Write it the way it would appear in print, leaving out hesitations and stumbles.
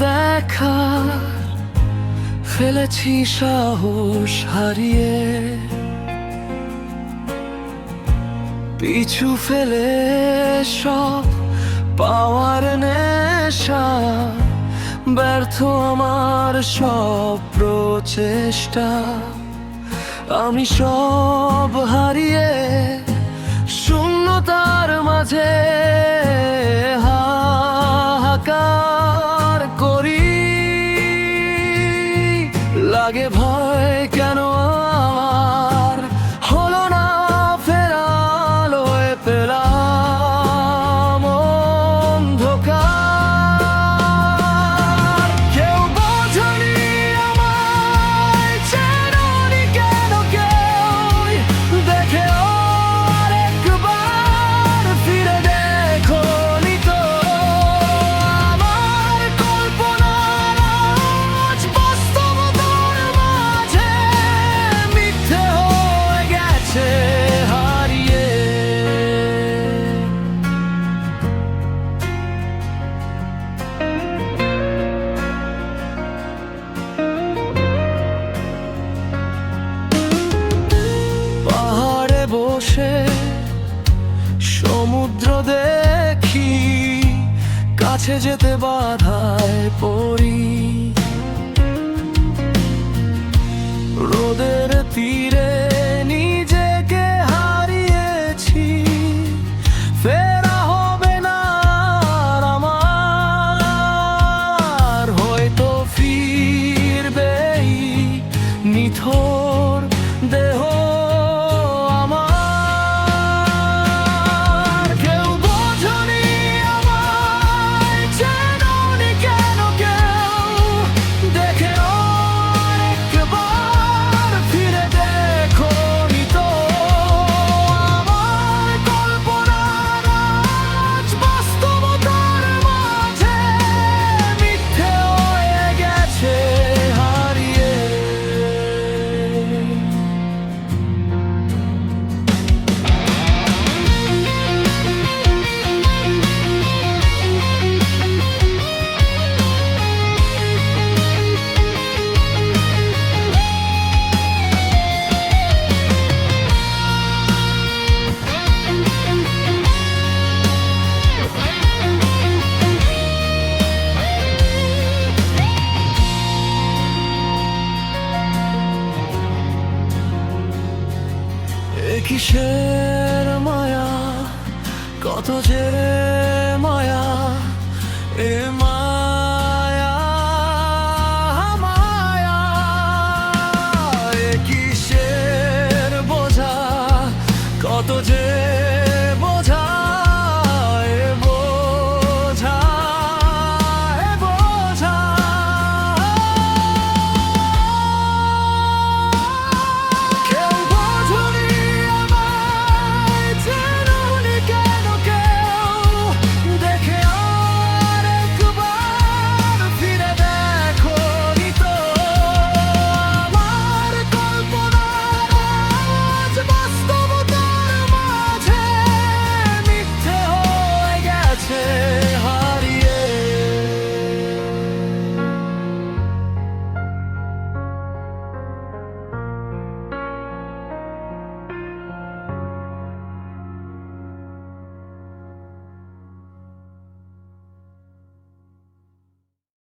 দেখা ফেলেছি সাহস হারিয়ে, পিছু ফেলে সব পাওয়ার নেশা, ব্যর্থ আমার সব প্রচেষ্টা। আমি সব হারিয়ে শূন্যতার মাঝে হাহাকার করি। লাগে ভয় কেন আমার হলো না ফেরা, আলোয় পেলাম অন্ধকার। কেউ বোঝেনি আমায়, চেনোনি কেন কেউ, দেখেও আরেকবার ফিরে দেখোনি তো। আমার কল্পনার আজ বাস্তবতার মাঝে মিথ্যে হয়ে গেছে হারিয়ে। পাহাড়ে বসে সমুদ্র দেখি, কাছে যেতে বাধায় পড়ি। রোদের তীরে নিজেকে হারিয়েছি, ফেরা হবে না আর আমার। হয়তো ফিরবেই নিথর দেহ আমার। কেউ বোঝেনি আমায়, চেনোনি কেন কেউ, দেখেও আরেকবার ফিরে দেখোনি তো। আমার কল্পনার আজ বাস্তবতার মাঝে মিথ্যে হয়ে গেছে হারিয়ে। এ কিসের মায়া, কত যে